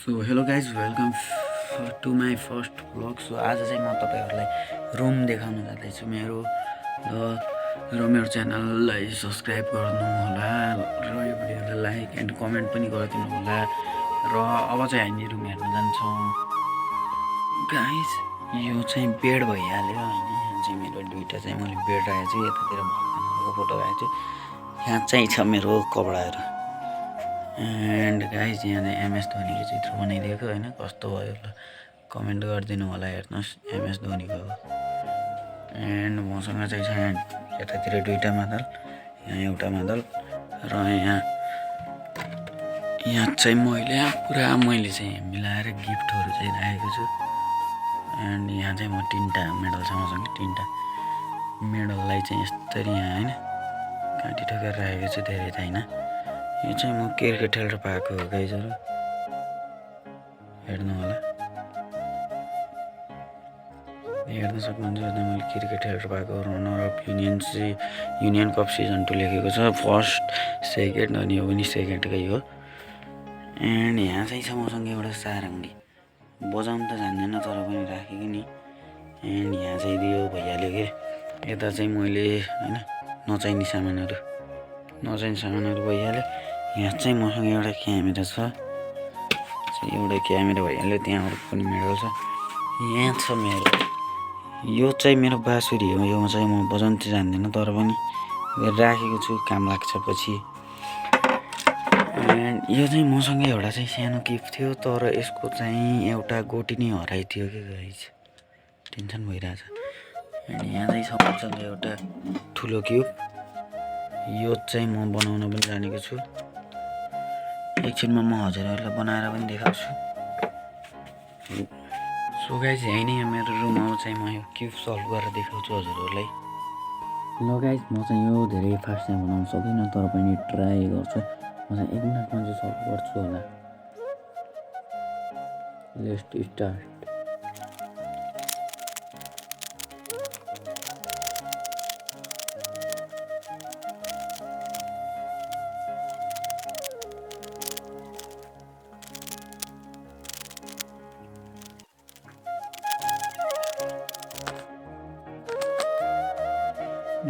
So hello guys welcome to my first vlog. So आज चाहिँ म तपाईँहरूलाई रुम देखाउन जाँदैछु मेरो मेरो च्यानललाई सब्सक्राइब गर्नु होला र यो भिडियोलाई लाइक एन्ड कमेन्ट पनि गरिदिनु होला। र अब चाहिँ हामी रुम हेर्न जान्छौँ गाइज। यो चाहिँ बेड भइहाल्यो होइन। यहाँ चाहिँ मेरो दुईवटा चाहिँ मैले बेड राखेको छु, यतातिर भगवानको फोटो राखेको छु, यहाँ चाहिँ छ मेरो कपडाहरू। एन्ड गाइज यहाँ चाहिँ एमएस धोनीको चित्र बनाइदिएको होइन, कस्तो भयो ल कमेन्ट गरिदिनु होला। हेर्नुहोस् एमएस धोनीको हो। एन्ड मसँग चाहिँ छ यतातिर दुईवटा मादल, यहाँ एउटा मादल र यहाँ चाहिँ मैले चाहिँ मिलाएर गिफ्टहरू चाहिँ राखेको छु। एन्ड यहाँ चाहिँ म तिनवटा मेडल छ मसँग, तिनवटा मेडललाई चाहिँ यस्तरी यहाँ होइन काटी ठोकेर राखेको छु, धेरै त होइन। यो चाहिँ म क्रिकेट खेलेर पाएको हो गाइजहरू, हेर्नु होला, हेर्न सक्नुहुन्छ। मैले क्रिकेट खेलेर पाएको runner of union cup season 2 लेखेको छ, फर्स्ट सेकेन्ड अनि यो पनि सेकेन्डकै हो। एन्ड यहाँ चाहिँ छ मसँग एउटा सारङ्गी, बजाउनु त जान्दैन तर पनि राखेको नि। एन्ड यहाँ चाहिँ दियो भइहाल्यो के। यता चाहिँ मैले होइन नचाहिने सामानहरू भइहाल्यो। यहाँ चाहिँ मसँग एउटा क्यामेरा छ, एउटा क्यामेरा भइहाल्यो। त्यहाँ अर्को पनि मेडल छ। यहाँ छ मेरो, यो चाहिँ मेरो बाँसुरी हो। यो चाहिँ म बजाउनु चाहिँ जान्दिनँ तर पनि राखेको छु, काम लाग्छ पछि। एन्ड यो चाहिँ मसँग एउटा चाहिँ सानो गिफ्ट थियो तर यसको चाहिँ एउटा गोटी नै हराइदियो कि गाइज, टेन्सन भइरहेछ। एन्ड यहाँ चाहिँ छ मसँग एउटा ठुलो क्युब, यो चाहिँ म बनाउन पनि जानेको छु। एकछिनमा म हजुरहरूलाई बनाएर पनि देखाउँछु। सो गाइज यही नै मेरो रुम हो। चाहिँ म यो क्युब सल्भ गरेर देखाउँछु हजुरहरूलाई। ल गाइज म चाहिँ यो धेरै फास्ट चाहिँ बनाउन सक्दिनँ तर पनि ट्राई गर्छु। म चाहिँ 1 मिनटमा चाहिँ सल्भ गर्छु होला। Let's start.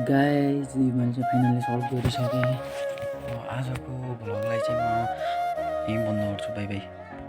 गाइज मैले चाहिँ फाइनली सल्भ गरिसकेँ। आजको भ्लगलाई चाहिँ म यहीँ बन्द गर्छु। By by.